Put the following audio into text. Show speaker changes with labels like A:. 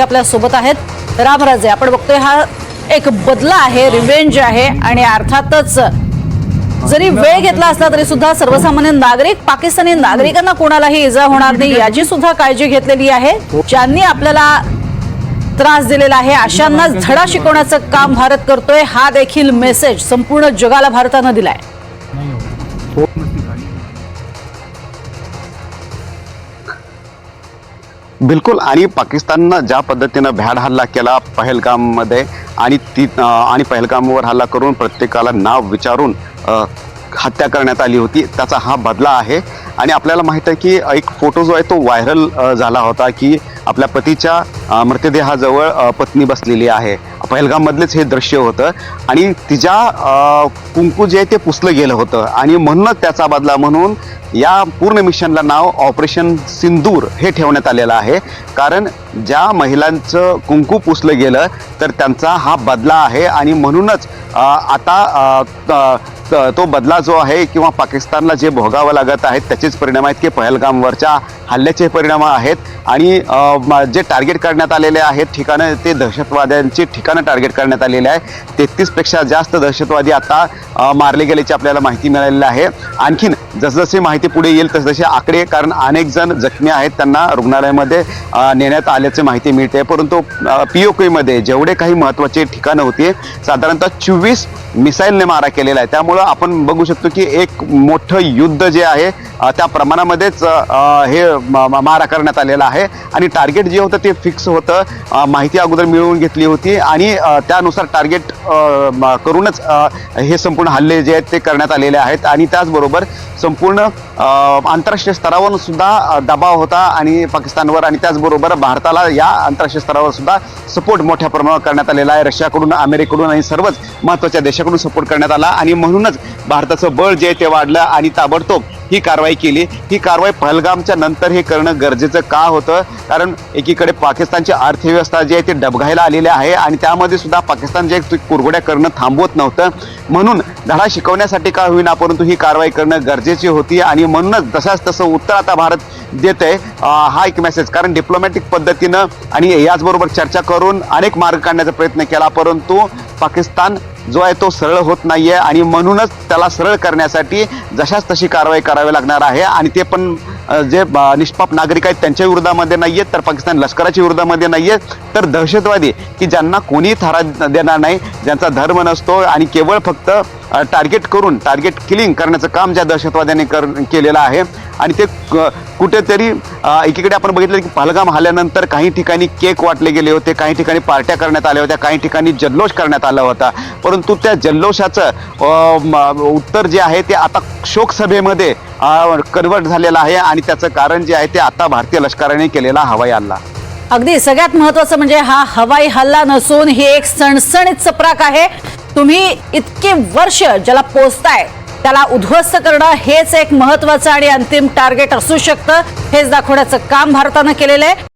A: आपल्या सोबत आहेत रामराजे। आपण बघतोय हा एक बदला आहे, रिवेंज आहे आणि अर्थातच जरी वेळ घेतला असला तरी सुद्धा सर्वसामान्य नागरिक, पाकिस्तानी नागरिकांना कोणालाही इजा होणार नाही याची सुद्धा काळजी घेतलेली आहे। ज्यांनी आपल्याला त्रास दिलेला आहे अशांना धडा शिकवण्याचं काम भारत करतोय, हा देखील मेसेज संपूर्ण जगाला भारताने दिलाय।
B: बिलकुल। आणि पाकिस्ताननं ज्या पद्धतीनं भ्याड हल्ला केला पहलगाममध्ये आणि पहलगामवर हल्ला करून प्रत्येकाला नाव विचारून हत्या करण्यात आली होती, त्याचा हा बदला आहे। आणि आपल्याला माहित आहे की एक फोटो जो आहे तो व्हायरल झाला होता की आपल्या पतीच्या मृतदेहाजवळ पत्नी बसलेली आहे। पहलगाममधलेच हे दृश्य होतं आणि तिच्या कुंकू जे ते पुसलं गेलं होतं आणि म्हणूनच त्याचा बदला म्हणून या पूर्ण मिशनला नाव ऑपरेशन सिंदूर हे ठेवण्यात आलेलं आहे। कारण ज्या महिलांचं कुंकू पुसलं गेलं तर त्यांचा हा बदला आहे आणि म्हणूनच आता तो बदला जो आहे किंवा पाकिस्तानला जे भोगावं लागत आहेत त्याचेच परिणाम आहेत की पहलगामवरच्या हल्ल्याचे परिणाम आहेत। आणि जे टार्गेट करण्यात आलेले आहेत ठिकाणं ते दहशतवाद्यांची ठिकाणं टार्गेट करण्यात आलेले आहे। 33पेक्षा जास्त दहशतवादी आता मारले गेल्याची आपल्याला माहिती मिळालेली आहे। आणखीन जसजशी माहिती पुढे येईल तसतसे आकडे, कारण अनेक जण जखमी आहेत, त्यांना रुग्णालयामध्ये नेण्यात आल्याची माहिती मिळते। परंतु POK जेवढे काही महत्त्वाचे ठिकाणं होती साधारणतः 24 मिसाईलने मारा केलेला आहे। त्यामुळं आपण बघू शकतो की एक मोठं युद्ध जे आहे त्या प्रमाणामध्येच हे मारा करण्यात आलेला आहे। आणि टार्गेट जे होतं ते फिक्स होतं, माहिती अगोदर मिळवून घेतली होती आणि त्यानुसार टार्गेट करूनच हे संपूर्ण हल्ले जे आहेत ते करण्यात आलेले आहेत। आणि त्याचबरोबर संपूर्ण आंतरराष्ट्रीय स्तरावर सुद्धा दबाव होता आणि पाकिस्तानवर, आणि त्याचबरोबर भारताला या आंतरराष्ट्रीय स्तरावर सुद्धा सपोर्ट मोठ्या प्रमाणावर करण्यात आलेला आहे। रशियाकडून, अमेरिकेकडून आणि सर्वच महत्त्वाच्या देशाकडून सपोर्ट करण्यात आला आणि म्हणूनच भारताचं बळ जे ते वाढलं आणि ताबडतोब ही कारवाई केली। ही कारवाई पहलगामच्या नंतर हे करणं गरजेचं का होतं, कारण एकीकडे पाकिस्तानची अर्थव्यवस्था जी आहे ती डबघाईला आलेली आहे आणि त्यामध्ये सुद्धा पाकिस्तान जे कुरघोड्या करणं थांबवत नव्हतं। म्हणून धडा शिकवण्यासाठी का होईना परंतु ही कारवाई करणं गरजेची होती आणि म्हणूनच तसाच तसं उत्तर आता भारत देत आहे। हा एक मेसेज, कारण डिप्लोमॅटिक पद्धतीनं आणि याचबरोबर चर्चा करून अनेक मार्ग काढण्याचा प्रयत्न केला परंतु पाकिस्तान जो आहे तो सरळ होत नाहीये आणि म्हणूनच त्याला सरळ करण्यासाठी जशाच तशी कारवाई करावी लागणार आहे। आणि ते पण जे निष्पाप नागरिक आहेत त्यांच्या विरोधामध्ये नाहीये, तर पाकिस्तान लष्कराच्या विरोधामध्ये नाहीये, तर दहशतवादी की ज्यांना कोणी थारा देणार नाही, ज्यांचा धर्म नसतो आणि केवळ फक्त टार्गेट करून टार्गेट किलिंग करण्याचं काम ज्या दहशतवाद्यांनी केलेलं आहे। आणि ते कुठेतरी एकीकडे आपण बघितलं की पहलगाम हल्ल्यानंतर काही ठिकाणी केक वाटले गेले होते, काही ठिकाणी पार्ट्या करण्यात आल्या होत्या, काही ठिकाणी जल्लोष करण्यात आला होता, परंतु त्या जल्लोषाचं उत्तर जे आहे ते आता शोकसभेमध्ये कन्वर्ट झालेलं आहे आणि त्याचं कारण जे आहे ते आता भारतीय लष्कराने केलेला हवाई हल्ला।
A: अगदी सगळ्यात महत्त्वाचं म्हणजे हा हवाई हल्ला नसून ही एक सणसणीत चपराक आहे। तुम्ही इतके वर्ष ज्याला पोचताय त्याला उद्ध्वस्त करणं हेच एक महत्त्वाचं आणि अंतिम टार्गेट असू शकतं, हेच दाखवण्याचं काम भारतानं केलेलं आहे।